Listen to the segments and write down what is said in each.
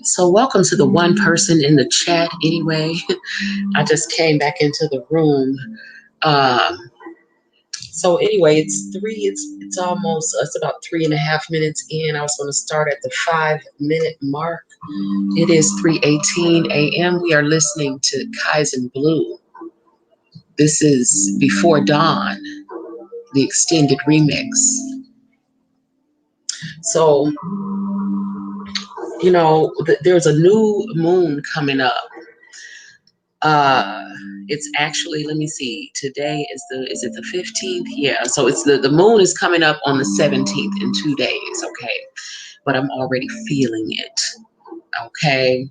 So welcome to the one person in the chat anyway. I just came back into the room. So anyway, it's almost, it's about 3.5 minutes in. I was going to start at the 5-minute mark. It is 3:18 a.m. We are listening to Kaizen Blue. This is Before Dawn, the extended remix. So, you know, there's a new moon coming up. It's actually, let me see, today is it the 15th? Yeah, so it's the moon is coming up on the 17th in 2 days, okay? But I'm already feeling it, okay?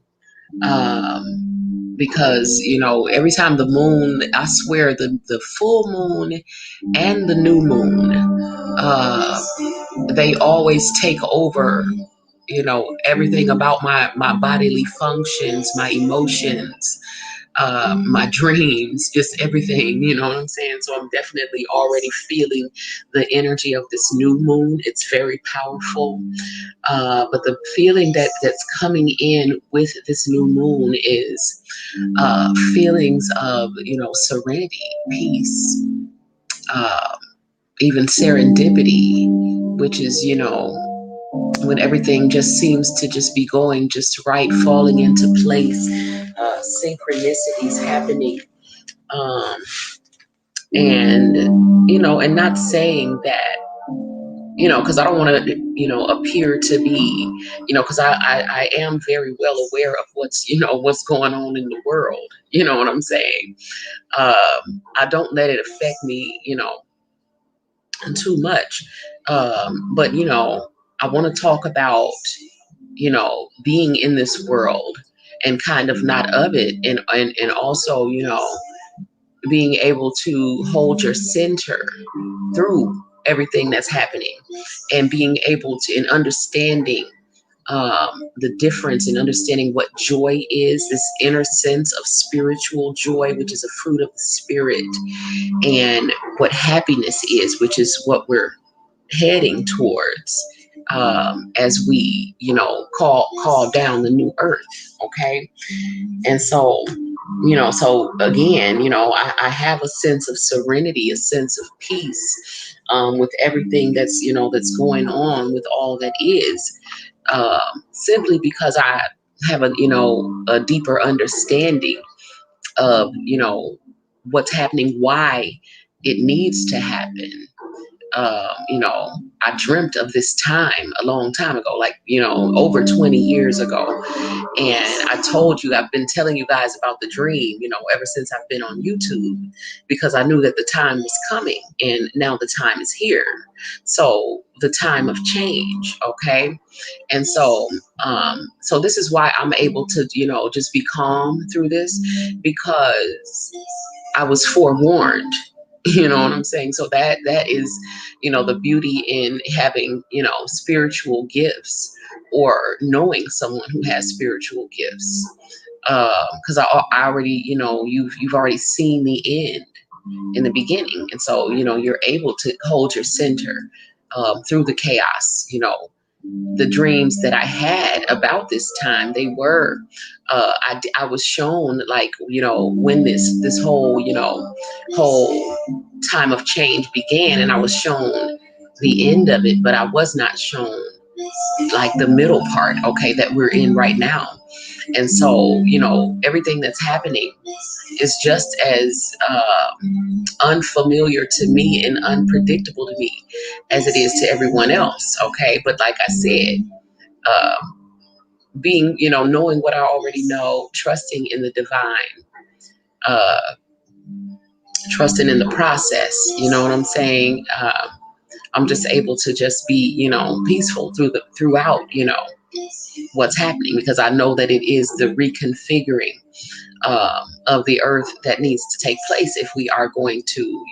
Because, you know, every time the moon, I swear the full moon and the new moon, they always take over, you know, everything about my bodily functions, my emotions, my dreams, just everything, you know what I'm saying? So I'm definitely already feeling the energy of this new moon. It's very powerful. But the feeling that's coming in with this new moon is feelings of, you know, serenity, peace, even serendipity, which is, you know, when everything just seems to just be going just right, falling into place, synchronicities happening, and, you know, and not saying that, you know, because I don't want to, you know, appear to be, you know, because I am very well aware of what's, you know, what's going on in the world, you know what I'm saying? I don't let it affect me, you know, too much. But, you know, I want to talk about, you know, being in this world and kind of not of it. And also, you know, being able to hold your center through everything that's happening, and being able to, and understanding, the difference in understanding what joy is, this inner sense of spiritual joy, which is a fruit of the spirit, and what happiness is, which is what we're heading towards, as we, call down the new earth. Okay. And so, so again, I have a sense of serenity, a sense of peace, with everything that's going on, with all that is, simply because I have a deeper understanding of, what's happening, why it needs to happen. I dreamt of this time a long time ago, like, over 20 years ago. And I told you, I've been telling you guys about the dream, ever since I've been on YouTube, because I knew that the time was coming, and now the time is here. So the time of change. Okay. And so this is why I'm able to, just be calm through this, because I was forewarned. You know what I'm saying? So that is, the beauty in having, spiritual gifts, or knowing someone who has spiritual gifts. Because I already, you've already seen the end in the beginning. And so, you're able to hold your center, through the chaos. The dreams that I had about this time, they were, I was shown, like, when this whole, whole time of change began, and I was shown the end of it, but I was not shown, like, the middle part, okay, that we're in right now. And so, everything that's happening is just as, unfamiliar to me and unpredictable to me as it is to everyone else. Okay. But like I said, uh, being, knowing what I already know, trusting in the divine, uh, trusting in the process, you know what I'm saying? I'm just able to just be, peaceful throughout, what's happening, because I know that it is the reconfiguring, of the earth that needs to take place if we are going to,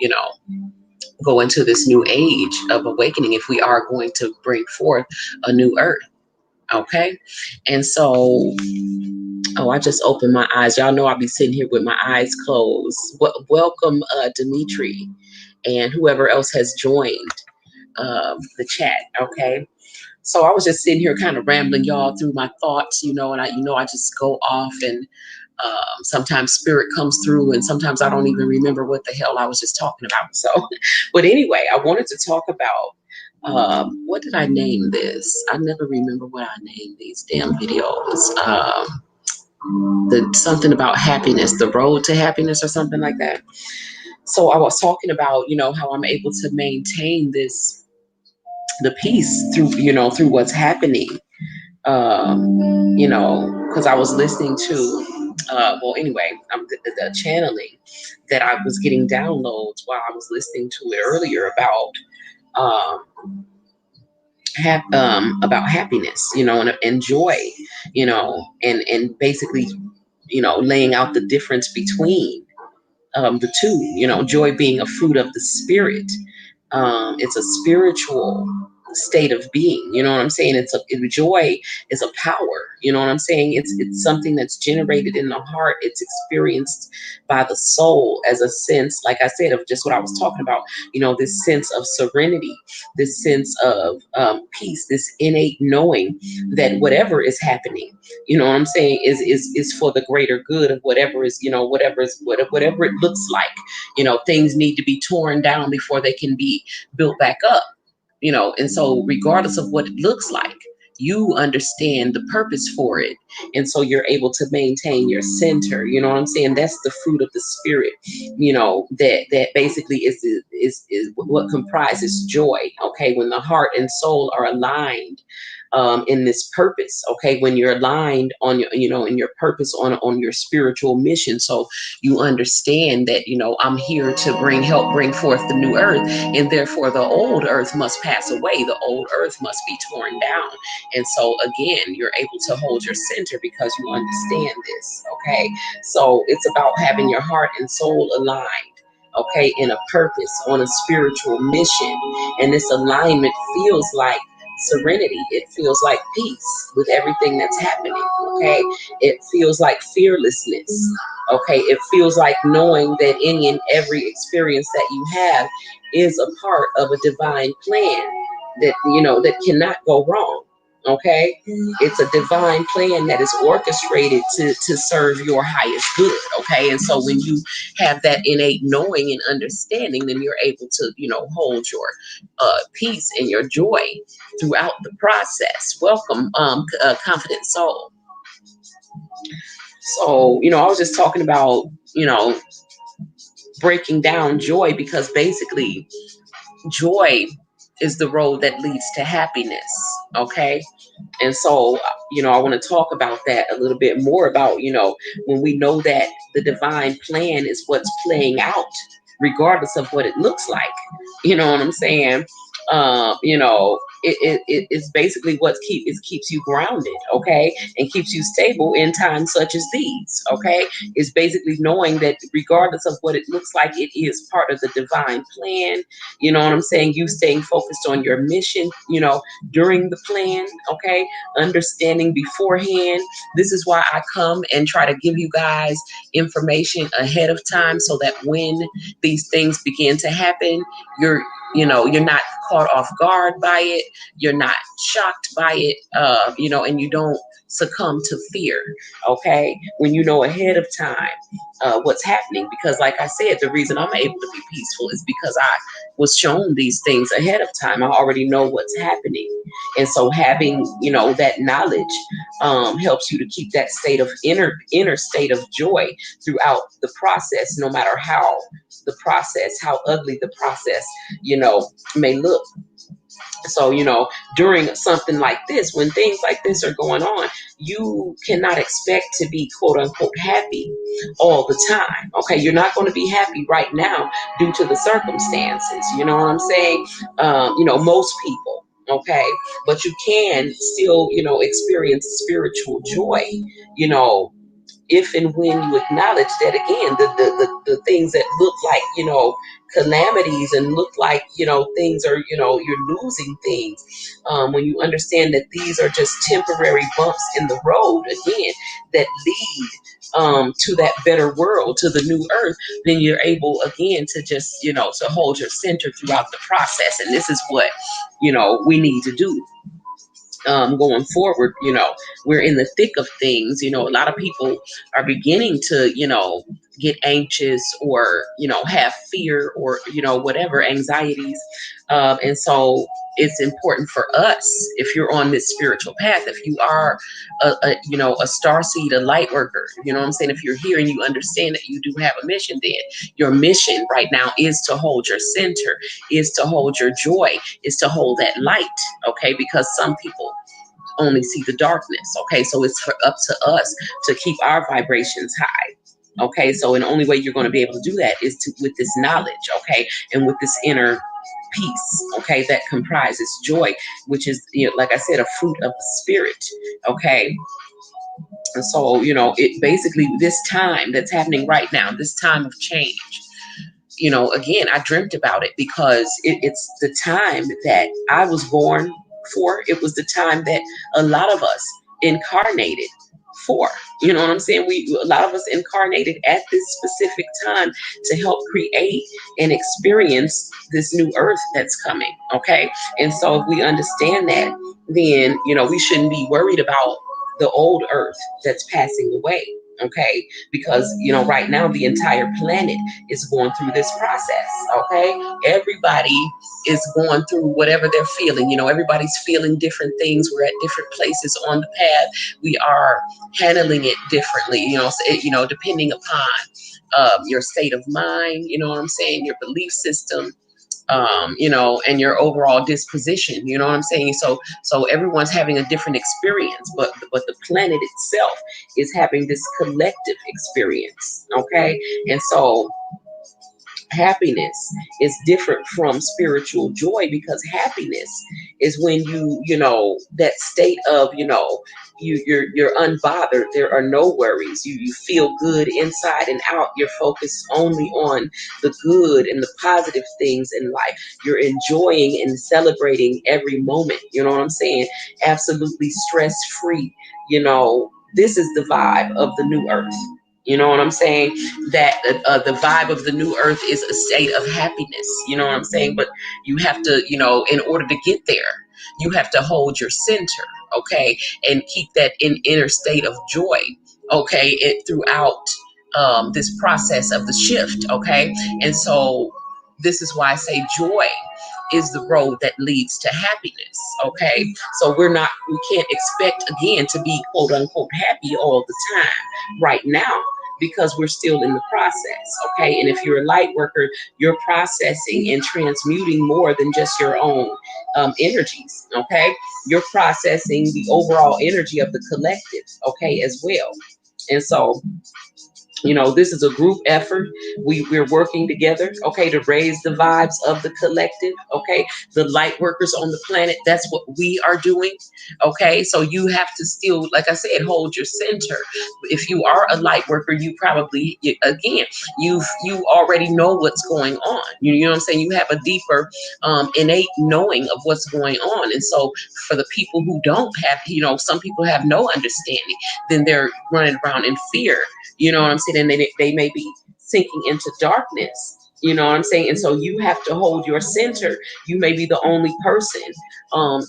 go into this new age of awakening, if we are going to bring forth a new earth. Okay. And so, oh, I just opened my eyes. Y'all know I'll be sitting here with my eyes closed. Welcome, Demetri, and whoever else has joined, the chat. Okay. So I was just sitting here kind of rambling y'all through my thoughts, and I just go off, and sometimes spirit comes through, and sometimes I don't even remember what the hell I was just talking about. So, but anyway, I wanted to talk about, what did I name this? I never remember what I named these damn videos. The something about happiness, the road to happiness, or something like that. So I was talking about, how I'm able to maintain the peace through, through what's happening. Because I was listening to, well, anyway, the channeling that I was getting downloads while I was listening to it earlier about happiness, and joy, and basically, laying out the difference between, the two, joy being a fruit of the spirit. It's a spiritual state of being. You know what I'm saying? Joy is a power. You know what I'm saying? It's something that's generated in the heart. It's experienced by the soul as a sense, like I said, of just what I was talking about. This sense of serenity, this sense of, peace, this innate knowing that whatever is happening, you know what I'm saying, is for the greater good of whatever is, whatever it looks like. Things need to be torn down before they can be built back up. And so regardless of what it looks like, you understand the purpose for it. And so you're able to maintain your center. You know what I'm saying? That's the fruit of the spirit, that basically is what comprises joy. Okay. When the heart and soul are aligned, in this purpose. Okay. When you're aligned on your, in your purpose, on your spiritual mission. So you understand that, I'm here to help bring forth the new earth, and therefore the old earth must pass away. The old earth must be torn down. And so again, you're able to hold your center because you understand this. Okay. So it's about having your heart and soul aligned. Okay. In a purpose, on a spiritual mission. And this alignment feels like serenity. It feels like peace with everything that's happening. Okay. It feels like fearlessness. Okay. It feels like knowing that any and every experience that you have is a part of a divine plan that, that cannot go wrong. Okay. It's a divine plan that is orchestrated to serve your highest good. Okay. And so when you have that innate knowing and understanding, then you're able to, hold your peace and your joy throughout the process. Welcome, Confident Soul. So, I was just talking about, breaking down joy, because basically joy is the road that leads to happiness. Okay. And so, I want to talk about that a little bit more about, when we know that the divine plan is what's playing out, regardless of what it looks like. You know what I'm saying? It's basically what keeps you grounded, okay, and keeps you stable in times such as these, okay. It's basically knowing that regardless of what it looks like, it is part of the divine plan. You know what I'm saying? You staying focused on your mission, during the plan, okay, understanding beforehand. This is why I come and try to give you guys information ahead of time, so that when these things begin to happen, you're not caught off guard by it, you're not shocked by it, and you don't succumb to fear. Okay, when you know ahead of time what's happening, because like I said, the reason I'm able to be peaceful is because I was shown these things ahead of time. I already know what's happening. And so having, that knowledge helps you to keep that state of inner state of joy throughout the process, no matter how ugly the process, may look. So, during something like this, when things like this are going on, you cannot expect to be quote unquote happy all the time. Okay. You're not going to be happy right now due to the circumstances. You know what I'm saying? Most people. Okay. But you can still, experience spiritual joy, you know, if and when you acknowledge that, again, the things that look like, calamities, and look like, things are, you're losing things, when you understand that these are just temporary bumps in the road, again, that lead to that better world, to the new earth, then you're able, again, to just, to hold your center throughout the process. And this is what, we need to do going forward. We're in the thick of things. A lot of people are beginning to, get anxious, or, have fear, or, whatever, anxieties. And so it's important for us, if you're on this spiritual path, if you are a star seed, a light worker, you know what I'm saying? If you're here and you understand that you do have a mission, then your mission right now is to hold your center, is to hold your joy, is to hold that light. Okay. Because some people only see the darkness. Okay. So it's up to us to keep our vibrations high. Okay. So, and the only way you're going to be able to do that is with this knowledge. Okay. And with this inner peace. Okay. That comprises joy, which is, like I said, a fruit of the spirit. Okay. And so, it basically, this time that's happening right now, this time of change, again, I dreamt about it because it's the time that I was born for. It was the time that a lot of us incarnated for. You know what I'm saying? A lot of us incarnated at this specific time to help create and experience this new earth that's coming. Okay. And so if we understand that, then, we shouldn't be worried about the old earth that's passing away. Okay. Because, right now the entire planet is going through this process. Okay. Everybody is going through whatever they're feeling. Everybody's feeling different things. We're at different places on the path. We are handling it differently, depending upon your state of mind, you know what I'm saying, your belief system, and your overall disposition, you know what I'm saying? So everyone's having a different experience, but the planet itself is having this collective experience. Okay. And so Happiness is different from spiritual joy, because happiness is when that state of, you're unbothered. There are no worries. You feel good inside and out. You're focused only on the good and the positive things in life. You're enjoying and celebrating every moment. You know what I'm saying? Absolutely stress free. This is the vibe of the new earth. You know what I'm saying? That the vibe of the new earth is a state of happiness. You know what I'm saying? But you have to, in order to get there, you have to hold your center, okay, and keep that inner state of joy, okay, throughout this process of the shift, okay. And so this is why I say joy is the road that leads to happiness, okay. So we can't expect again to be quote unquote happy all the time right now, because we're still in the process, okay? And if you're a light worker, you're processing and transmuting more than just your own energies, okay? You're processing the overall energy of the collective, okay, as well. And so, this is a group effort. We're working together, okay, to raise the vibes of the collective, okay? The light workers on the planet, that's what we are doing, okay? So you have to still, like I said, hold your center. If you are a light worker, you probably, again, you already know what's going on. You know what I'm saying? You have a deeper innate knowing of what's going on. And so for the people who don't have, some people have no understanding, then they're running around in fear. You know what I'm saying? And they may be sinking into darkness. You know what I'm saying? And so you have to hold your center. You may be the only person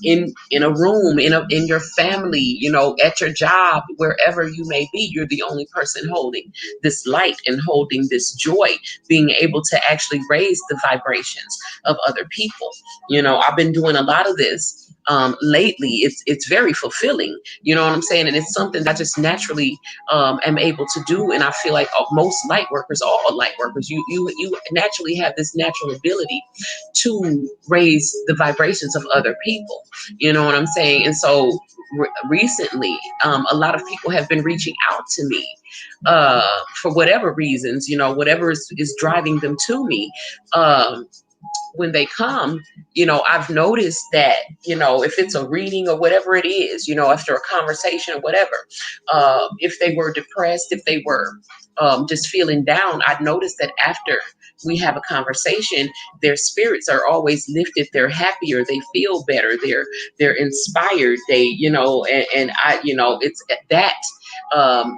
in a room, in your family, at your job, wherever you may be. You're the only person holding this light and holding this joy, being able to actually raise the vibrations of other people. I've been doing a lot of this lately. It's very fulfilling. You know what I'm saying? And it's something that I just naturally am able to do. And I feel like most light workers, all light workers, you naturally have this natural ability to raise the vibrations of other people. You know what I'm saying? And so recently, a lot of people have been reaching out to me for whatever reasons, whatever is driving them to me. When they come, I've noticed that, if it's a reading or whatever it is, after a conversation or whatever, if they were depressed, if they were just feeling down, I've noticed that after we have a conversation, their spirits are always lifted. They're happier. They feel better. They're inspired. And I, it's that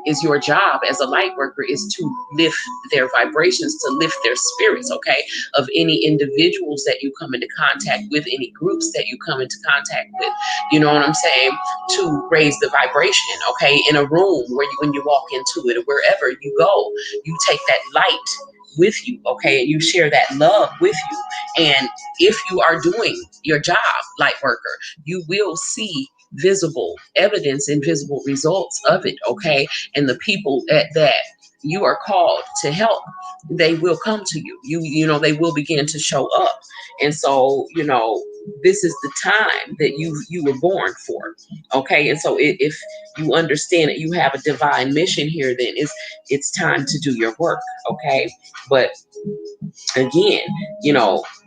is your job as a light worker, is to lift their vibrations, to lift their spirits, okay, of any individuals that you come into contact with, any groups that you come into contact with, you know what I'm saying, to raise the vibration, okay, in a room where when you walk into it, or wherever you go, you take that light with you, okay, and you share that love with you. And if you are doing your job, light worker, you will see visible evidence and visible results of it, okay? And the people that you are called to help, they will come to you. They will begin to show up. And so, this is the time that you were born for, okay? And so if you understand that you have a divine mission here, then it's time to do your work, okay? But again,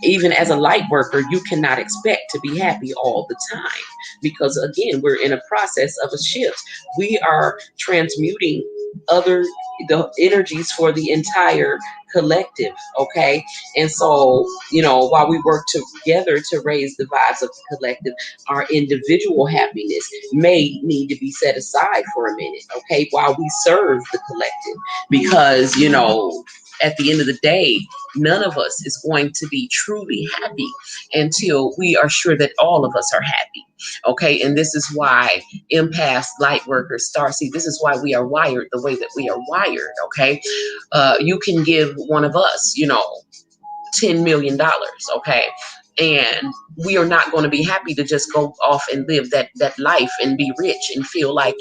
even as a light worker, you cannot expect to be happy all the time, because again, we're in a process of a shift. We are transmuting the energies for the entire collective, okay? And so, while we work together to raise the vibes of the collective, our individual happiness may need to be set aside for a minute, okay, while we serve the collective. Because at the end of the day, none of us is going to be truly happy until we are sure that all of us are happy. Okay. And this is why empaths, light workers, starseed, this is why we are wired the way that we are wired. Okay. You can give one of us, $10 million. Okay. And we are not going to be happy to just go off and live that life and be rich and feel like,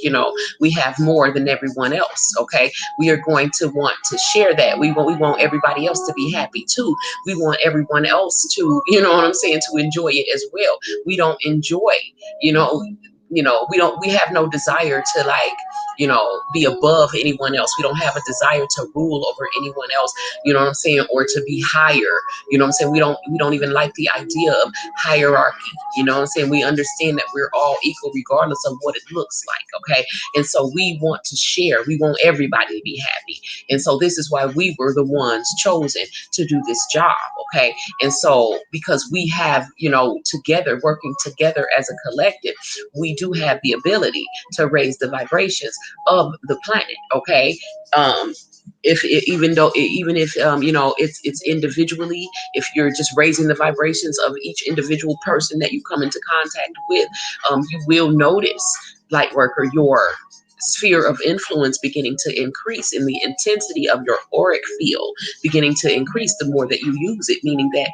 we have more than everyone else. Okay. We are going to want to share that. We want everybody else to be happy too. We want everyone else to, you know what I'm saying, to enjoy it as well. We don't enjoy, we have no desire to be above anyone else. We don't have a desire to rule over anyone else, you know what I'm saying, or to be higher, you know what I'm saying. We don't even like the idea of hierarchy, you know what I'm saying. We understand that we're all equal regardless of what it looks like, okay? And so we want to share. We want everybody to be happy. And so this is why we were the ones chosen to do this job, okay? And so because we have, together, working together as a collective, we do have the ability to raise the vibrations of the planet, okay? Even if individually, if you're just raising the vibrations of each individual person that you come into contact with, you will notice, light worker, your sphere of influence beginning to increase, in the intensity of your auric field beginning to increase the more that you use it, meaning that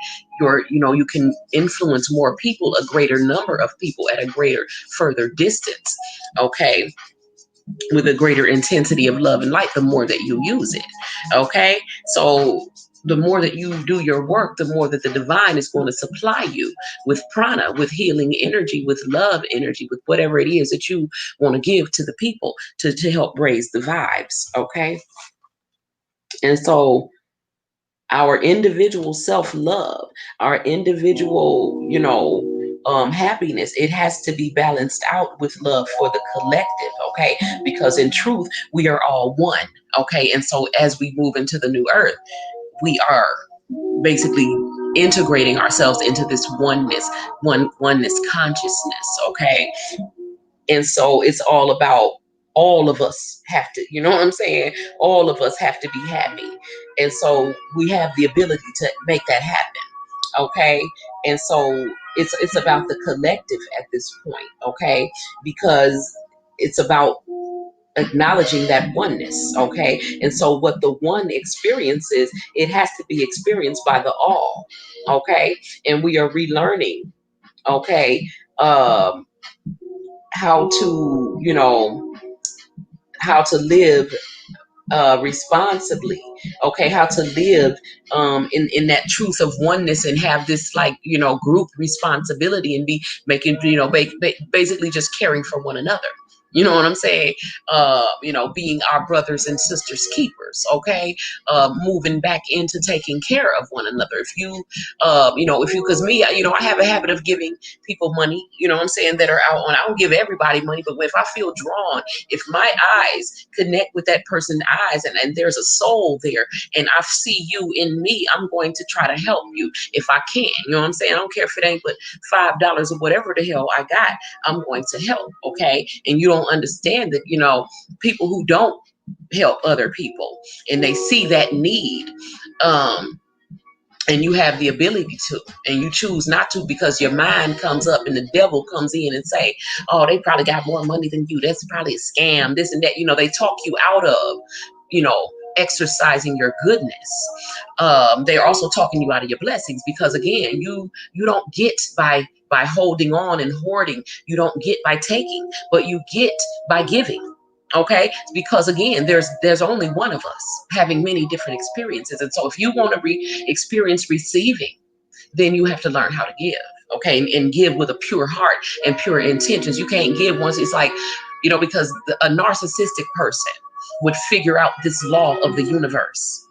you can influence more people, a greater number of people at a greater further distance, okay, with a greater intensity of love and light the more that you use it, okay? So the more that you do your work, the more that the divine is going to supply you with prana, with healing energy, with love energy, with whatever it is that you want to give to the people to help raise the vibes, okay? And so our individual self-love, our individual, happiness, it has to be balanced out with love for the collective, okay? Because in truth, we are all one, okay? And so as we move into the new earth, we are basically integrating ourselves into this oneness consciousness, okay? And so it's all about all of us have to, you know what I'm saying? All of us have to be happy. And so we have the ability to make that happen. Okay. And so it's about the collective at this point, okay? Because it's about acknowledging that oneness, okay? And so what the one experiences, it has to be experienced by the all, okay? And we are relearning, okay, how to, how to live responsibly, okay, how to live in that truth of oneness, and have this, like, group responsibility, and be making, basically just caring for one another. You know what I'm saying? Being our brothers and sisters keepers, okay? Moving back into taking care of one another. Because me, I have a habit of giving people money, you know what I'm saying, that are out on, I don't give everybody money, but if I feel drawn, if my eyes connect with that person's eyes, and there's a soul there, and I see you in me, I'm going to try to help you if I can. You know what I'm saying? I don't care if it ain't but $5 or whatever the hell I got, I'm going to help, okay? And you don't understand that, people who don't help other people, and they see that need, and you have the ability to, and you choose not to, because your mind comes up and the devil comes in and say, oh, they probably got more money than you, that's probably a scam, this and that, they talk you out of, exercising your goodness. They're also talking you out of your blessings, because again, you don't get by holding on and hoarding. You don't get by taking, but you get by giving. Okay, because again, there's only one of us having many different experiences, and so if you want to experience receiving, then you have to learn how to give. Okay, and give with a pure heart and pure intentions. You can't give once it's like, because a narcissistic person would figure out this law of the universe,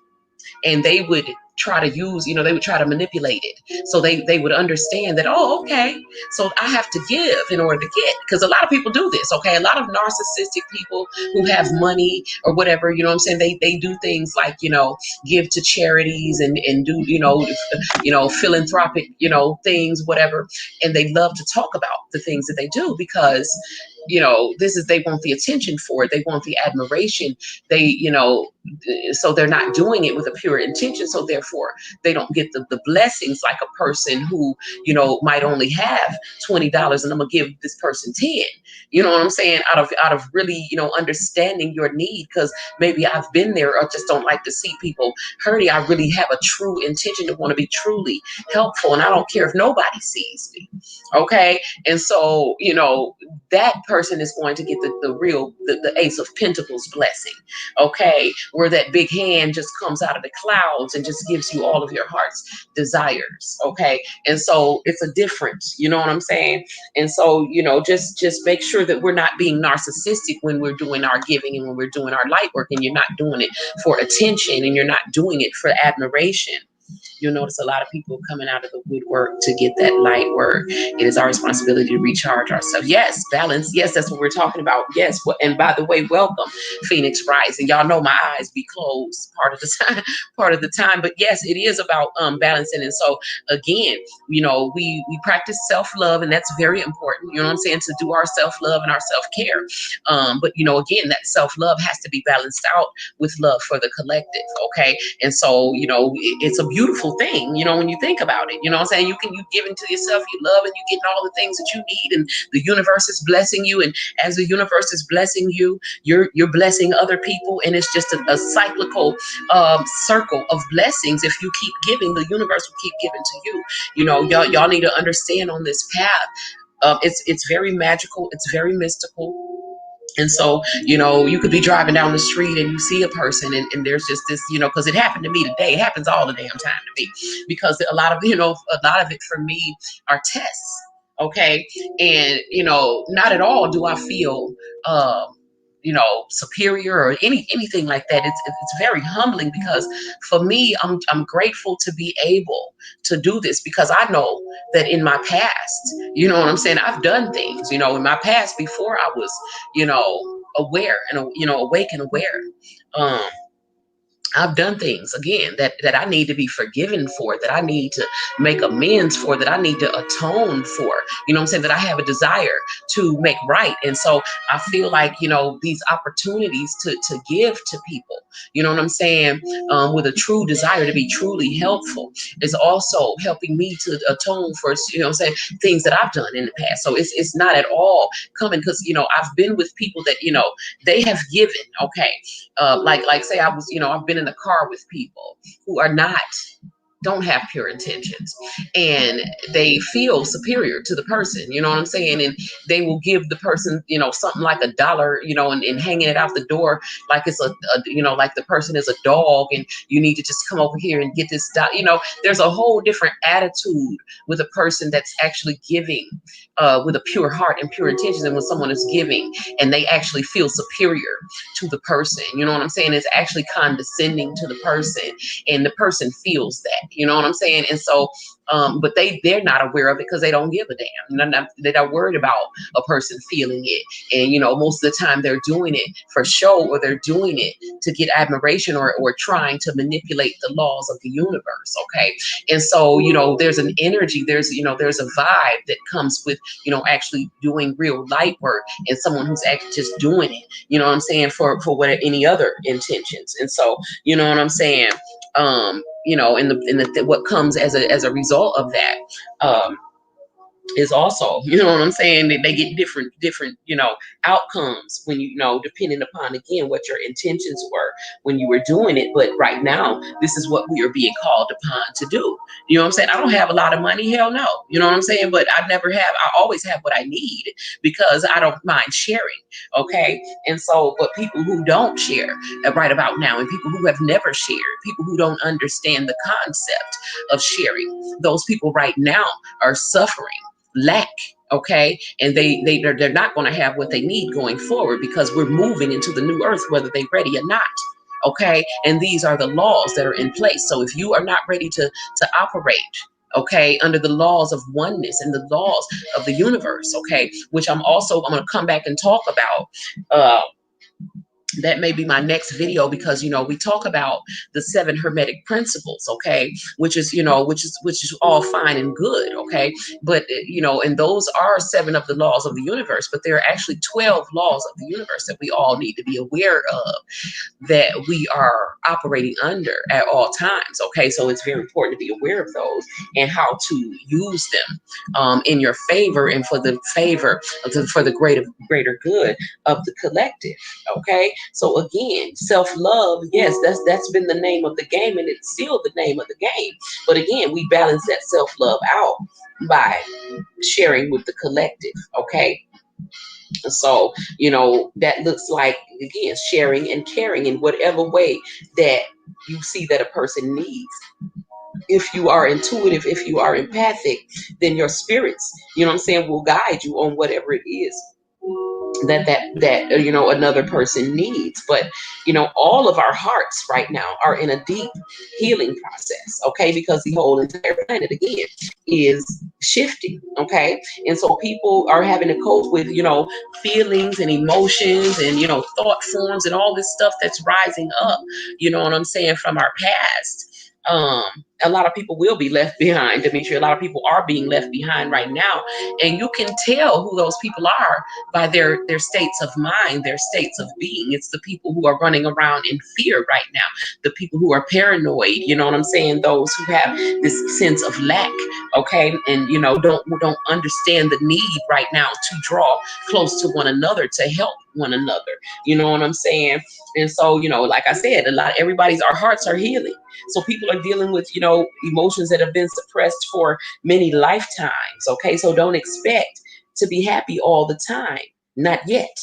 and they would try to use, they would try to manipulate it. So they would understand that, oh, okay, so I have to give in order to get, because a lot of people do this, okay? A lot of narcissistic people who have money or whatever, you know what I'm saying? They do things like, give to charities and do, philanthropic, things, whatever. And they love to talk about the things that they do, because they want the attention for it. They want the admiration. So they're not doing it with a pure intention. So therefore, they don't get the blessings, like a person who, might only have $20, and I'm gonna give this person 10. You know what I'm saying? Out of really, understanding your need, because maybe I've been there, or just don't like to see people hurting. I really have a true intention to want to be truly helpful, and I don't care if nobody sees me. Okay, and so that person person is going to get the Ace of Pentacles blessing, okay, where that big hand just comes out of the clouds and just gives you all of your heart's desires, okay? And so it's a difference, you know what I'm saying? And so, just make sure that we're not being narcissistic when we're doing our giving and when we're doing our light work, and you're not doing it for attention and you're not doing it for admiration. You'll notice a lot of people coming out of the woodwork to get that light work. It is our responsibility to recharge ourselves. Yes, balance. Yes, that's what we're talking about. Yes. And by the way, welcome, Phoenix Rising. Y'all know my eyes be closed part of the time, But yes, it is about balancing. And so again, we practice self-love, and that's very important. You know what I'm saying? To do our self-love and our self-care. But again, that self-love has to be balanced out with love for the collective. Okay. And so, it's a beautiful thing, when you think about it. You know what I'm saying? You give into yourself, you love, and you're getting all the things that you need, and the universe is blessing you. And as the universe is blessing you, you're blessing other people, and it's just a cyclical circle of blessings. If you keep giving, the universe will keep giving to you. Y'all need to understand on this path. It's very magical. It's very mystical. And so, you could be driving down the street and you see a person, and there's just this, because it happened to me today. It happens all the damn time to me, because a lot of it for me are tests. Okay. And, not at all do I feel, superior or anything like that. It's very humbling, because for me, I'm grateful to be able to do this, because I know that in my past, you know what I'm saying, I've done things, in my past before I was, aware and, awake and aware. I've done things again that I need to be forgiven for, that I need to make amends for, that I need to atone for, you know what I'm saying, that I have a desire to make right. And so I feel like, these opportunities to give to people, you know what I'm saying, with a true desire to be truly helpful, is also helping me to atone for, what I'm saying, things that I've done in the past. So it's not at all coming, because, I've been with people that, they have given, okay. Like say I was, I've been in the car with people who don't have pure intentions, and they feel superior to the person, you know what I'm saying? And they will give the person, something like $1, and hanging it out the door like it's like the person is a dog, and you need to just come over here and get this there's a whole different attitude with a person that's actually giving with a pure heart and pure intentions, and when someone is giving and they actually feel superior to the person, you know what I'm saying, it's actually condescending to the person, and the person feels that, you know what I'm saying? And so, but they're not aware of it, because they don't give a damn. They're not worried about a person feeling it. And, most of the time they're doing it for show, or they're doing it to get admiration, or trying to manipulate the laws of the universe. Okay. And so, there's an energy, there's a vibe that comes with, actually doing real light work, and someone who's actually just doing it, you know what I'm saying, for what any other intentions. And so, you know what I'm saying? What comes as a result of that, is also, you know what I'm saying, that they get different, outcomes when, depending upon, again, what your intentions were when you were doing it. But right now, this is what we are being called upon to do. You know what I'm saying? I don't have a lot of money. Hell no. You know what I'm saying? But I always have what I need, because I don't mind sharing. Okay. And so, but people who don't share right about now, and people who have never shared, people who don't understand the concept of sharing, those people right now are suffering lack. Okay. And they're not going to have what they need going forward, because we're moving into the new earth, whether they're ready or not. Okay. And these are the laws that are in place. So if you are not ready to operate, okay, under the laws of oneness and the laws of the universe, okay, which I'm going to come back and talk about, that may be my next video, because we talk about the 7 hermetic principles, okay, which is all fine and good, okay, but and those are 7 of the laws of the universe, but there are actually 12 laws of the universe that we all need to be aware of, that we are operating under at all times. Okay, so it's very important to be aware of those and how to use them in your favor, and for the favor for the greater good of the collective. Okay, so again, self-love, yes, that's been the name of the game, and it's still the name of the game. But again, we balance that self-love out by sharing with the collective. Okay. So, that looks like, again, sharing and caring in whatever way that you see that a person needs. If you are intuitive, if you are empathic, then your spirits, will guide you on whatever it is that another person needs. But all of our hearts right now are in a deep healing process, okay, because the whole entire planet, again, is shifting, okay. And so people are having to cope with feelings and emotions and thought forms and all this stuff that's rising up, from our past. A lot of people will be left behind, Demetri. A lot of people are being left behind right now, and you can tell who those people are by their states of mind, their states of being. It's the people who are running around in fear right now, the people who are paranoid, those who have this sense of lack, okay, and don't understand the need right now to draw close to one another, to help one another, and so like I said, everybody's, our hearts are healing. So people are dealing with emotions that have been suppressed for many lifetimes, okay. So don't expect to be happy all the time. Not yet.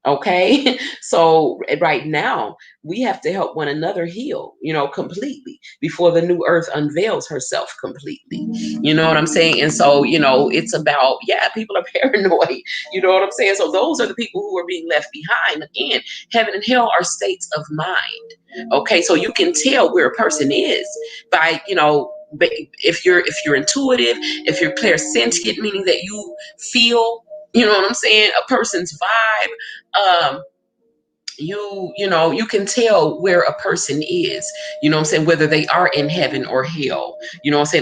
Okay. So right now we have to help one another heal, completely before the new earth unveils herself completely. You know what I'm saying? And so, it's about, yeah, people are paranoid. You know what I'm saying? So those are the people who are being left behind. Again, heaven and hell are states of mind. Okay. So you can tell where a person is by, if you're intuitive, if you're clairsentient, meaning that you feel, a person's vibe. You can tell where a person is, whether they are in heaven or hell,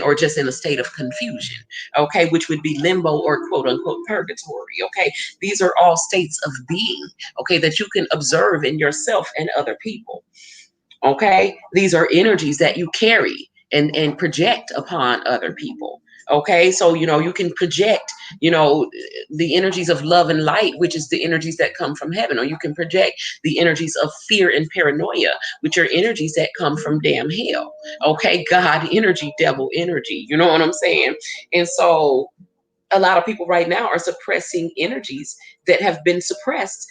or just in a state of confusion, okay, which would be limbo or quote unquote purgatory, okay. These are all states of being, okay, that you can observe in yourself and other people. Okay. These are energies that you carry and project upon other people. Okay. So, you can project, the energies of love and light, which is the energies that come from heaven, or you can project the energies of fear and paranoia, which are energies that come from damn hell. Okay. God energy, devil energy. You know what I'm saying? And so a lot of people right now are suppressing energies that have been suppressed.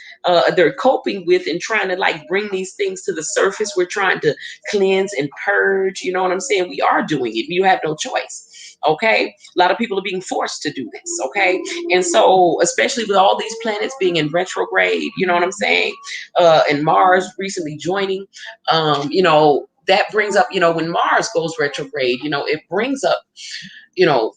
They're coping with and trying to like bring these things to the surface. We're trying to cleanse and purge. You know what I'm saying? We are doing it. You have no choice. Okay. A lot of people are being forced to do this. Okay. And so, especially with all these planets being in retrograde, you know what I'm saying? And Mars recently joining, that brings up, when Mars goes retrograde, it brings up, you know,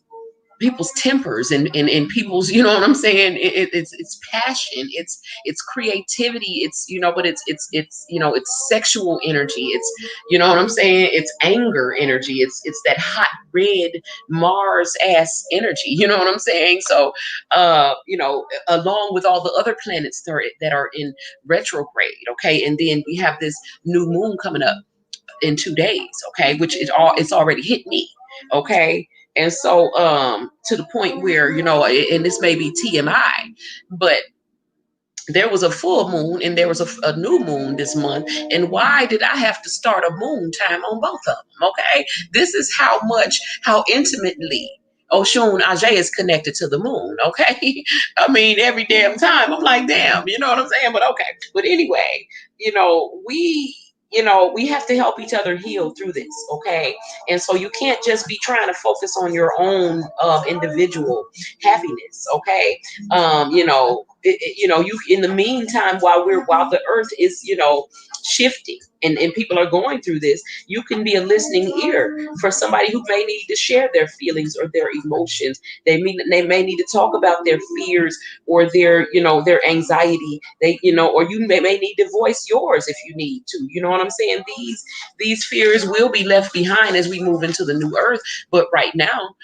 people's tempers and people's, it's passion, it's creativity, it's but it's sexual energy, it's what I'm saying, it's anger energy, it's that hot red Mars ass energy, you know what I'm saying. So along with all the other planets that are in retrograde, okay, and then we have this new moon coming up in 2 days, okay, which it's already hit me, okay. And so to the point where, and this may be TMI, but there was a full moon and there was a new moon this month. And why did I have to start a moon time on both of them? Okay. This is how intimately Oshun Ajay is connected to the moon. Okay. I mean, every damn time I'm like, damn, you know what I'm saying? But okay. But anyway, we have to help each other heal through this. Okay. And so you can't just be trying to focus on your own individual happiness. Okay. You in the meantime, while the earth is shifting and people are going through this, you can be a listening ear for somebody who may need to share their feelings or their emotions. They may need to talk about their fears or their anxiety. Or you may need to voice yours if you need to. You know what I'm saying? These fears will be left behind as we move into the new earth. But right now,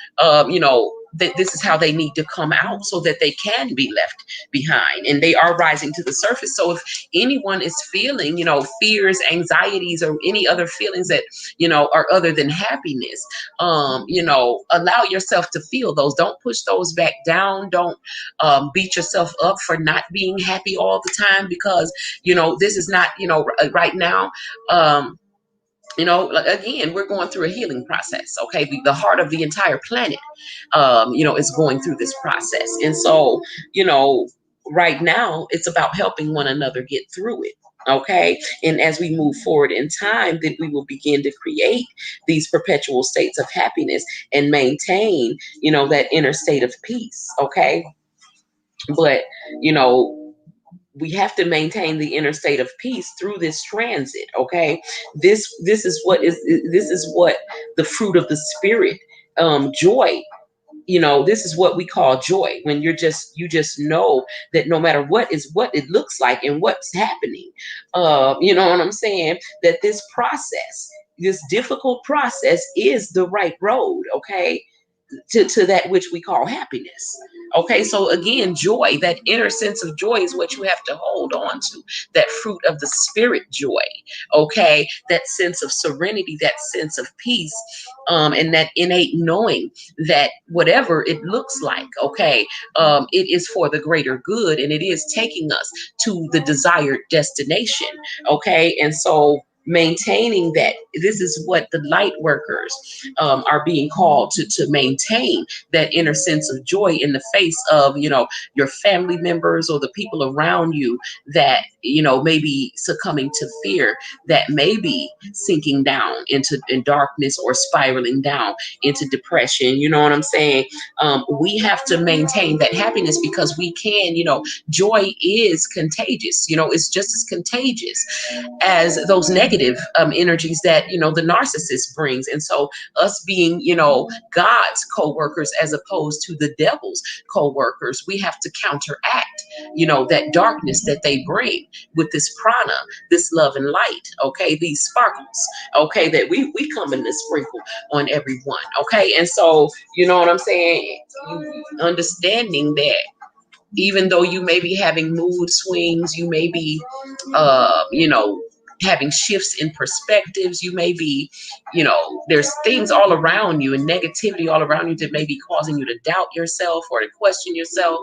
this is how they need to come out so that they can be left behind, and they are rising to the surface. So if anyone is feeling fears, anxieties, or any other feelings that are other than happiness, allow yourself to feel those. Don't push those back down. Don't beat yourself up for not being happy all the time, because this is not right now. Again, we're going through a healing process. Okay. The heart of the entire planet, is going through this process. And so, right now it's about helping one another get through it. Okay. And as we move forward in time, then we will begin to create these perpetual states of happiness and maintain, that inner state of peace. Okay. But, you know, we have to maintain the inner state of peace through this transit. Okay. This is what the fruit of the spirit, joy, this is what we call joy, when you just know that no matter what it looks like and what's happening, you know what I'm saying, that this difficult process is the right road. Okay. To that which we call happiness. Okay, so again, joy, that inner sense of joy is what you have to hold on to. That fruit of the spirit joy. Okay, that sense of serenity, that sense of peace, and that innate knowing that whatever it looks like, okay, it is for the greater good, and it is taking us to the desired destination. Okay, and so maintaining that, this is what the light workers, are being called to maintain that inner sense of joy in the face of, your family members or the people around you that, may be succumbing to fear, that may be sinking down in darkness or spiraling down into depression. You know what I'm saying? We have to maintain that happiness, because we can, joy is contagious. It's just as contagious as those negative, energies that, the narcissist brings. And so us being, God's co-workers as opposed to the devil's co-workers, we have to counteract, that darkness that they bring with this prana, this love and light. Okay, these sparkles. Okay, that we come in to sprinkle on everyone. Okay, and so you know what I'm saying, understanding that even though you may be having mood swings, you may be, having shifts in perspectives, you may be, there's things all around you and negativity all around you that may be causing you to doubt yourself or to question yourself.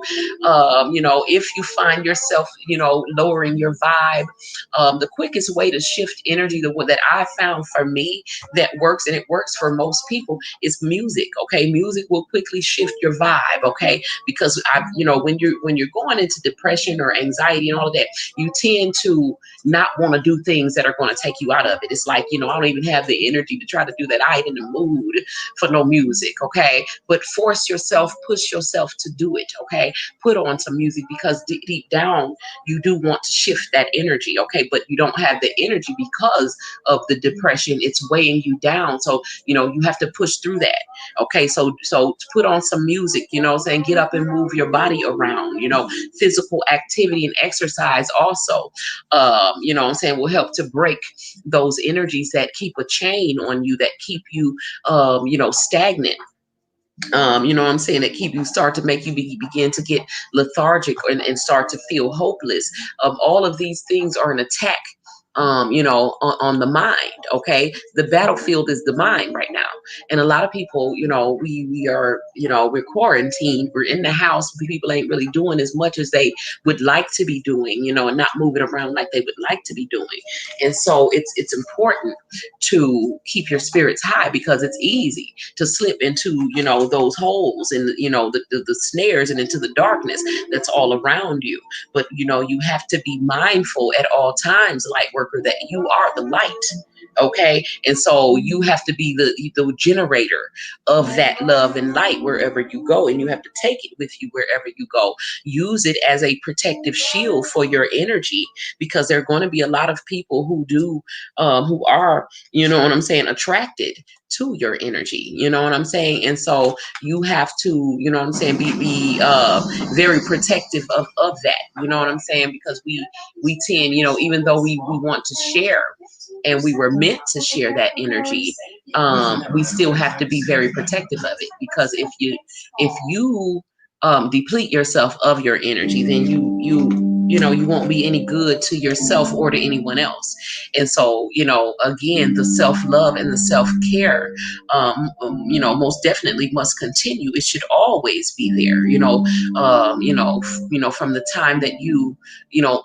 If you find yourself, lowering your vibe, the quickest way to shift energy, the one that I found for me that works, and it works for most people, is music. Okay, music will quickly shift your vibe. Okay, because when you're going into depression or anxiety and all of that, you tend to not want to do things that are going to take you out of it. It's like, I don't even have the energy to try to do that. I ain't in the mood for no music. Okay, but force yourself, push yourself to do it. Okay, put on some music, because deep down you do want to shift that energy. Okay, but you don't have the energy because of the depression. It's weighing you down, so you have to push through that. Okay, so put on some music, saying, get up and move your body around. Physical activity and exercise also, I'm saying, will help to break those energies that keep a chain on you, that keep you, stagnant. I'm saying, that keep you, start to make you begin to get lethargic, and start to feel hopeless. All of these things are an attack, on the mind. Okay, the battlefield is the mind right now, and a lot of people, we are, we're quarantined, we're in the house, people ain't really doing as much as they would like to be doing, and not moving around like they would like to be doing. And so it's important to keep your spirits high, because it's easy to slip into, those holes, and the snares, and into the darkness that's all around you. But you have to be mindful at all times, light worker, that you are the light. Okay, and so you have to be the generator of that love and light wherever you go, and you have to take it with you wherever you go. Use it as a protective shield for your energy, because there are going to be a lot of people who are, what I'm saying, attracted to your energy. You know what I'm saying? And so you have to, what I'm saying, be very protective of that. You know what I'm saying? Because we tend, even though we want to share, and we were meant to share that energy, we still have to be very protective of it. Because if you deplete yourself of your energy, then you won't be any good to yourself or to anyone else. And so, again, the self-love and the self-care, most definitely must continue. It should always be there, from the time that you know,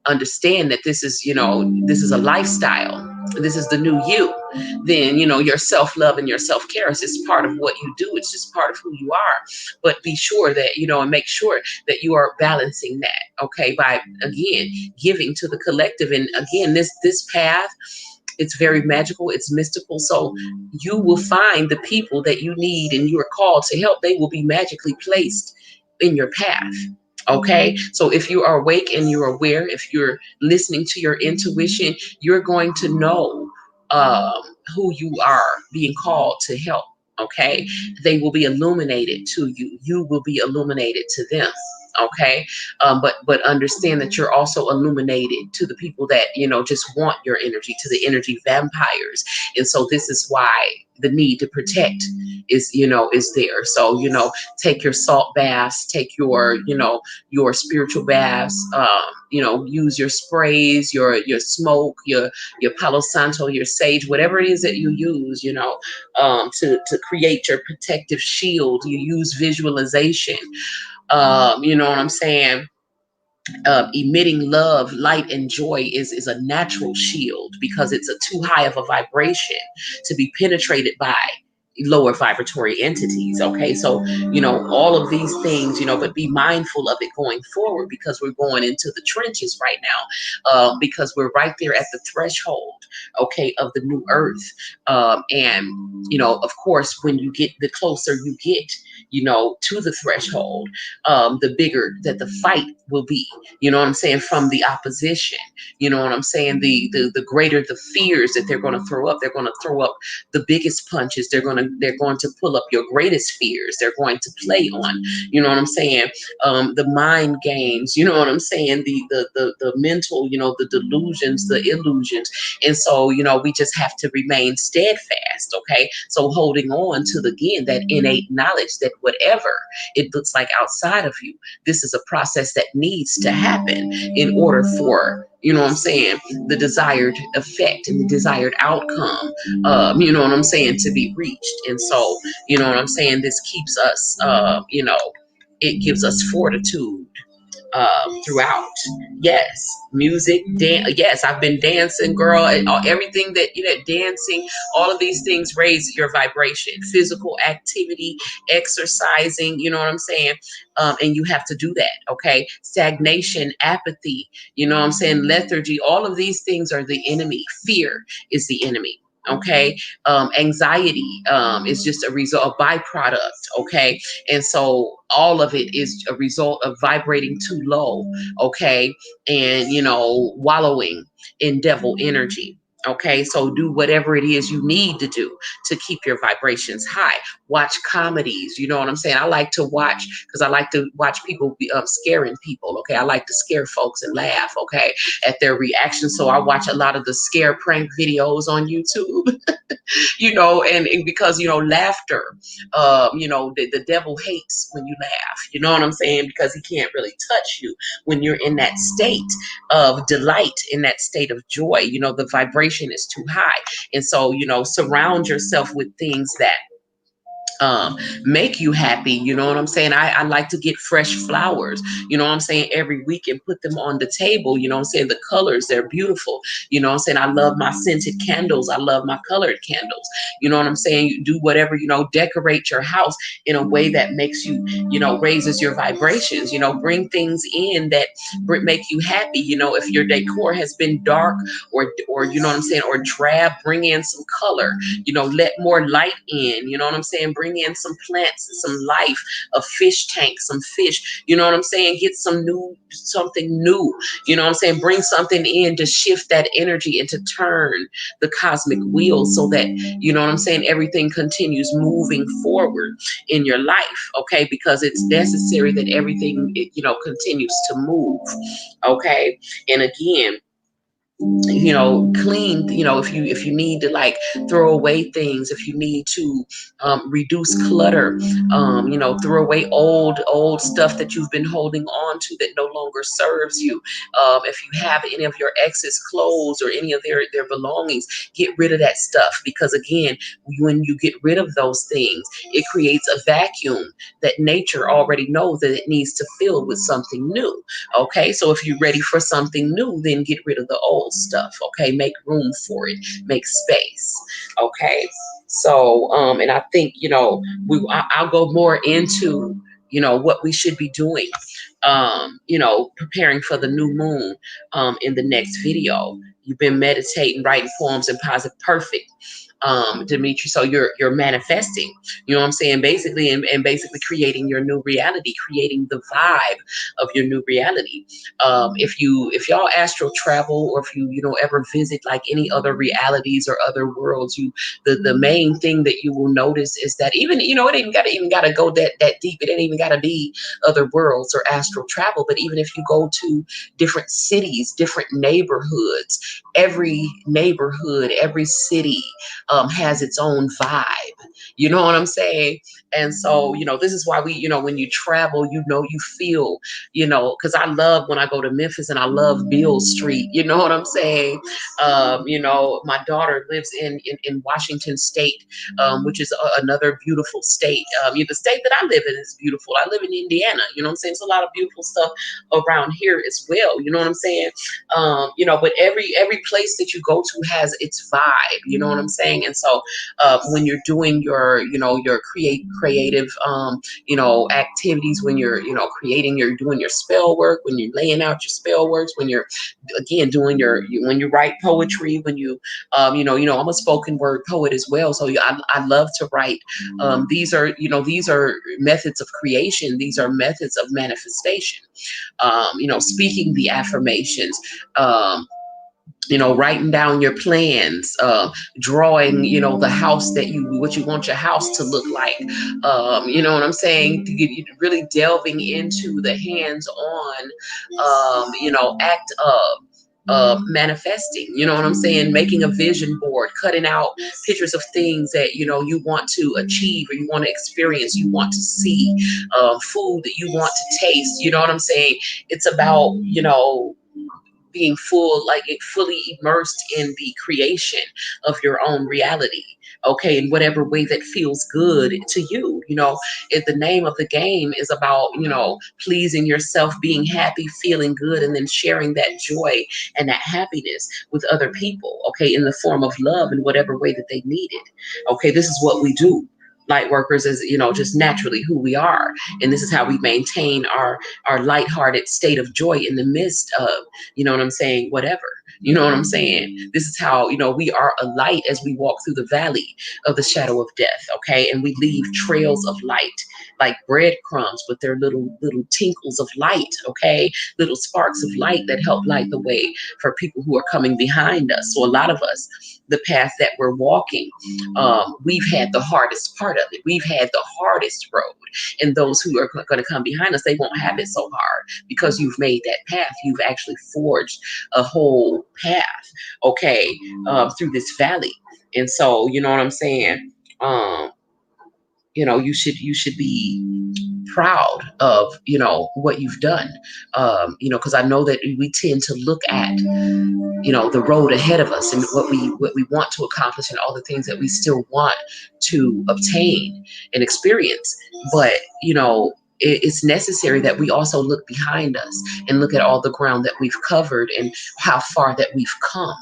understand that this is a lifestyle. This is the new you. then, your self-love and your self-care is just part of what you do. It's just part of who you are. But be sure that, and make sure that you are balancing that, okay, by, again, giving to the collective. And again, this path, it's very magical, it's mystical. So you will find the people that you need and you are called to help. They will be magically placed in your path. Okay, so if you are awake and you're aware, if you're listening to your intuition, you're going to know who you are being called to help. Okay, they will be illuminated to you. You will be illuminated to them. Okay, but understand that you're also illuminated to the people that just want your energy, to the energy vampires. And so this is why the need to protect is there. So take your salt baths, take your spiritual baths. Use your sprays, your smoke, your Palo Santo, your sage, whatever it is that you use. To create your protective shield. You use visualization. You know what I'm saying? Emitting love, light, and joy is a natural shield, because it's a too high of a vibration to be penetrated by lower vibratory entities. Okay, so all of these things, but be mindful of it going forward, because we're going into the trenches right now, because we're right there at the threshold, okay, of the new earth. And of course, when you get, the closer you get to the threshold, the bigger that the fight will be, what I'm saying, from the opposition. What I'm saying? The greater the fears that they're going to throw up. They're going to throw up the biggest punches. They're going to pull up your greatest fears. They're going to play on, what I'm saying, the mind games, what I'm saying, the mental, the delusions, the illusions. And so, we just have to remain steadfast. Okay, so holding on to again that innate knowledge that whatever it looks like outside of you, this is a process that needs to happen in order for, what I'm saying, the desired effect and the desired outcome, what I'm saying, to be reached. And so, what I'm saying, this keeps us, it gives us fortitude throughout. Yes, music, dance. Yes, I've been dancing, girl. And everything that dancing, all of these things raise your vibration. Physical activity, exercising. You know what I'm saying? And you have to do that. Okay, stagnation, apathy. You know what I'm saying? Lethargy. All of these things are the enemy. Fear is the enemy. Okay, anxiety is just a result, a byproduct. Okay, and so all of it is a result of vibrating too low. Okay, and wallowing in devil energy. Okay, so do whatever it is you need to do to keep your vibrations high. Watch comedies. You know what I'm saying? I like to watch, because I like to watch people be scaring people. Okay, I like to scare folks and laugh. Okay, at their reactions. So I watch a lot of the scare prank videos on YouTube. And because laughter, the devil hates when you laugh. You know what I'm saying? Because he can't really touch you when you're in that state of delight, in that state of joy. The vibration is too high. And so, surround yourself with things that make you happy. You know what I'm saying? I like to get fresh flowers, what I'm saying, every week, and put them on the table. You know what I'm saying? The colors, they're beautiful. You know what I'm saying? I love my scented candles. I love my colored candles. You know what I'm saying? You do whatever, decorate your house in a way that makes you, raises your vibrations. Bring things in that make you happy. If your decor has been dark or you know what I'm saying, or drab, bring in some color. Let more light in. You know what I'm saying? Bring in some plants, some life, a fish tank, some fish. You know what I'm saying? Get something new. You know what I'm saying? Bring something in to shift that energy and to turn the cosmic wheel, so that, you know what I'm saying, everything continues moving forward in your life. Okay, because it's necessary that everything, continues to move. Okay, and again, clean, if you need to like throw away things, if you need to reduce clutter, throw away old stuff that you've been holding on to that no longer serves you. If you have any of your ex's clothes or any of their belongings, get rid of that stuff, because again, when you get rid of those things, it creates a vacuum that nature already knows that it needs to fill with something new. Okay, so if you're ready for something new, then get rid of the old. stuff. Okay, make room for it, make space. Okay, so and I think, I'll go more into, what we should be doing, preparing for the new moon, in the next video. You've been meditating, writing poems, and positive, perfect, Demetri. So you're manifesting, you know what I'm saying, basically, and basically creating your new reality, creating the vibe of your new reality. If y'all astral travel, or if you ever visit like any other realities or other worlds, the main thing that you will notice is that, even, it ain't gotta go that deep. It ain't even gotta be other worlds or astral travel. But even if you go to different cities, different neighborhoods, every neighborhood, every city has its own vibe. You know what I'm saying? And so, this is why when you travel, you feel, because I love when I go to Memphis, and I love Beale Street. You know what I'm saying? My daughter lives in Washington State, which is another beautiful state. The state that I live in is beautiful. I live in Indiana. You know what I'm saying? It's a lot of beautiful stuff around here as well. You know what I'm saying? But every place that you go to has its vibe. You know what I'm saying? And so, when you're doing your creative, activities, when you're, you're doing your spell work, when you're laying out your spell works, when you're, again, doing when you write poetry, when you, I'm a spoken word poet as well. So I love to write. These are methods of creation. These are methods of manifestation. Speaking the affirmations, writing down your plans, drawing, the house what you want your house to look like. You know what I'm saying? Really delving into the hands-on, act of manifesting. You know what I'm saying? Making a vision board, cutting out pictures of things that, you want to achieve, or you want to experience, you want to see, food that you want to taste. You know what I'm saying? It's about, being fully immersed in the creation of your own reality. Okay, in whatever way that feels good to you. If the name of the game is about, pleasing yourself, being happy, feeling good, and then sharing that joy and that happiness with other people. Okay, in the form of love, in whatever way that they need it. Okay, this is what we do. Light workers is, just naturally who we are. And this is how we maintain our lighthearted state of joy in the midst of, you know what I'm saying, whatever. You know what I'm saying? This is how, we are a light as we walk through the valley of the shadow of death. Okay, and we leave trails of light, like breadcrumbs with their little tinkles of light. Okay, little sparks of light that help light the way for people who are coming behind us. So a lot of us, the path that we're walking, we've had the hardest part of it. We've had the hardest road. And those who are going to come behind us, they won't have it so hard, because you've made that path. You've actually forged a whole path, okay, through this valley. And so, you know what I'm saying? You should be proud of, what you've done. Because I know that we tend to look at, the road ahead of us, and what we want to accomplish, and all the things that we still want to obtain and experience. But, it's necessary that we also look behind us and look at all the ground that we've covered, and how far that we've come.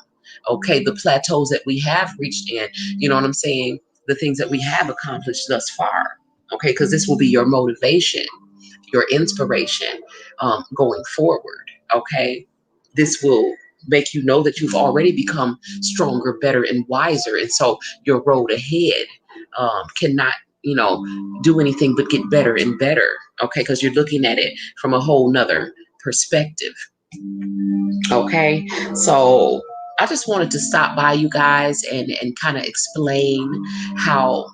Okay, the plateaus that we have reached in, you know what I'm saying? The things that we have accomplished thus far. Okay, because this will be your motivation, your inspiration, going forward. Okay, this will make you know that you've already become stronger, better, and wiser. And so your road ahead, cannot, do anything but get better and better. Okay, because you're looking at it from a whole nother perspective. Okay, so I just wanted to stop by, you guys, and kind of explain how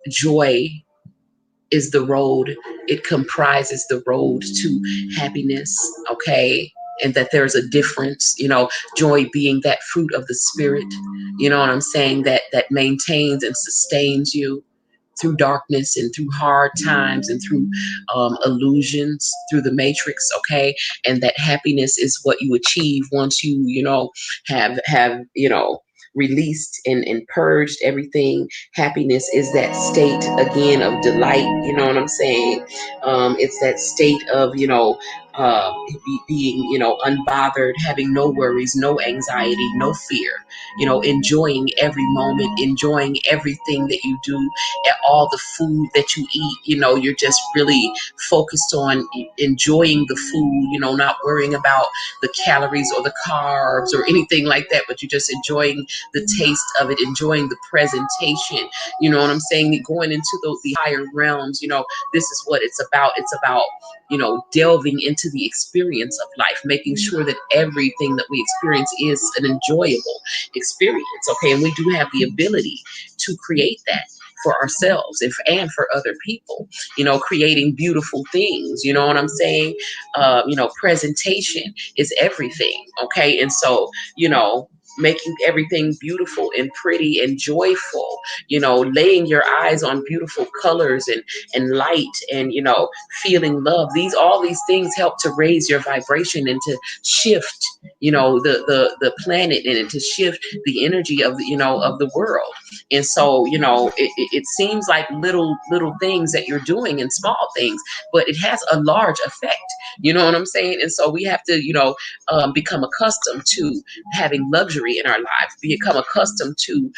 joy is the road. It comprises the road to happiness. Okay, and that there's a difference, joy being that fruit of the spirit, you know what I'm saying, that maintains and sustains you through darkness, and through hard times, and through illusions, through the matrix. Okay, and that happiness is what you achieve once you, have released and purged everything. Happiness is that state, again, of delight. You know what I'm saying? It's that state of, being, unbothered, having no worries, no anxiety, no fear, enjoying every moment, enjoying everything that you do, and all the food that you eat. You're just really focused on enjoying the food, not worrying about the calories or the carbs or anything like that, but you're just enjoying the taste of it, enjoying the presentation. You know what I'm saying? Going into the higher realms, this is what it's about. It's about, delving into the experience of life, making sure that everything that we experience is an enjoyable experience. Okay. And we do have the ability to create that for ourselves and for other people, creating beautiful things. You know what I'm saying? Presentation is everything. Okay. And so, making everything beautiful and pretty and joyful, laying your eyes on beautiful colors and light and, feeling love. All these things help to raise your vibration and to shift, the planet, and to shift the energy of of the world. And so, it seems like little things that you're doing and small things, but it has a large effect. You know what I'm saying? And so we have to, become accustomed to having luxury in our lives, become accustomed to,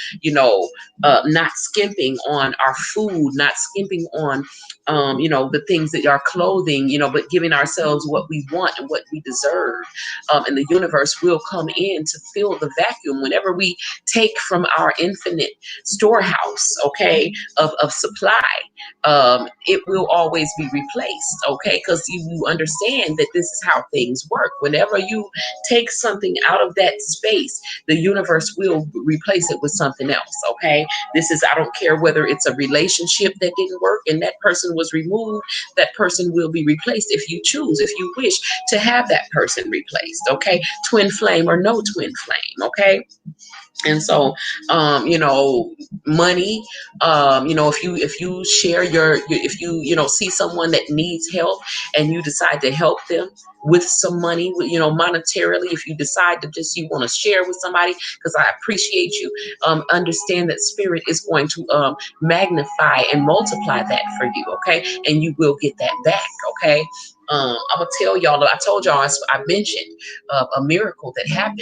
not skimping on our food, not skimping on, the things that are clothing, but giving ourselves what we want and what we deserve. And the universe will come in to fill the vacuum whenever we take from our infinite storehouse, okay, of supply. It will always be replaced, okay, because you understand that this is how things work. Whenever you take something out of that space, the universe will replace it with something else, okay? I don't care whether it's a relationship that didn't work and that person was removed, that person will be replaced if you choose, if you wish to have that person replaced, okay? Twin flame or no twin flame, okay? And so, money, if you share if you see someone that needs help and you decide to help them with some money, monetarily, if you decide to you want to share with somebody, because I appreciate you, understand that spirit is going to magnify and multiply that for you, okay? And you will get that back, okay? I'm gonna tell y'all. I told y'all I mentioned a miracle that happened,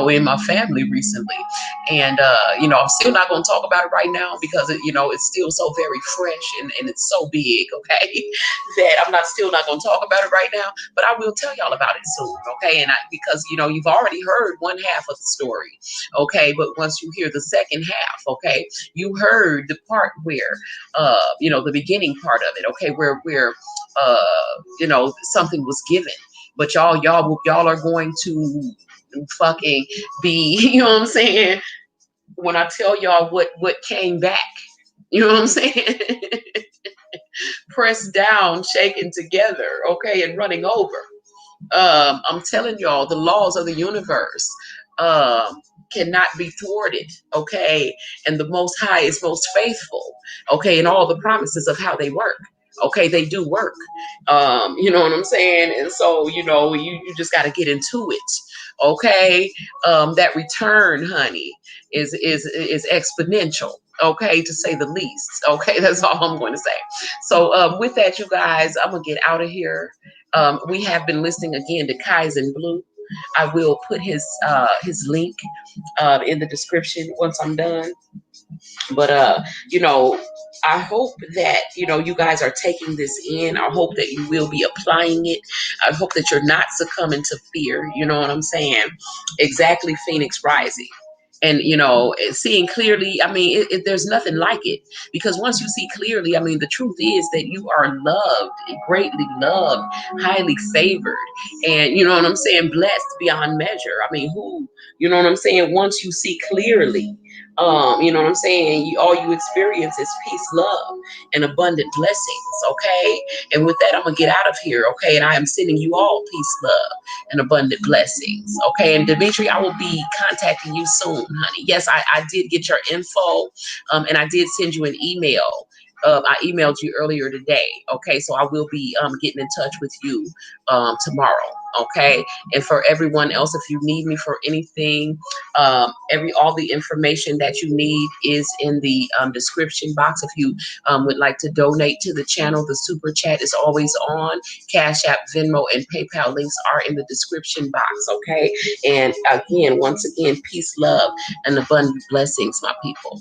in my family recently, and I'm still not gonna talk about it right now because it's still so very fresh and it's so big, okay, that still not gonna talk about it right now. But I will tell y'all about it soon, okay? And because you've already heard one half of the story, okay, but once you hear the second half, okay, you heard the part where, the beginning part of it, okay, where something was given, but y'all are going to fucking be, you know what I'm saying? When I tell y'all what came back, you know what I'm saying? Pressed down, shaken together, okay, and running over. I'm telling y'all, the laws of the universe cannot be thwarted, okay? And the Most High is most faithful, okay? And all the promises of how they work, okay? They do work. You know what I'm saying? And so, you just got to get into it, okay? That return, honey, is exponential. Okay, to say the least. Okay, that's all I'm going to say. So with that, you guys, I'm gonna get out of here. We have been listening again to Kaizen Blue. I will put his link in the description once I'm done. But I hope that you guys are taking this in. I hope that you will be applying it. I hope that you're not succumbing to fear. You know what I'm saying? Exactly, Phoenix Rising. And seeing clearly, I mean, there's nothing like it, because once you see clearly, I mean, the truth is that you are loved, greatly loved, highly favored, and you know what I'm saying, blessed beyond measure. I mean, you know what I'm saying, once you see clearly, you know what I'm saying, all you experience is peace, love, and abundant blessings, okay? And with that, I'm gonna get out of here, okay? And I am sending you all peace, love, and abundant blessings, okay? And Demetri, I will be contacting you soon, honey. Yes, I did get your info, and I did send you an email I emailed you earlier today. Okay, so I will be getting in touch with you tomorrow. Okay, and for everyone else, if you need me for anything, all the information that you need is in the description box. If you would like to donate to the channel, the super chat is always on. Cash App, Venmo, and PayPal links are in the description box. Okay, and again, once again, peace, love, and abundant blessings, my people.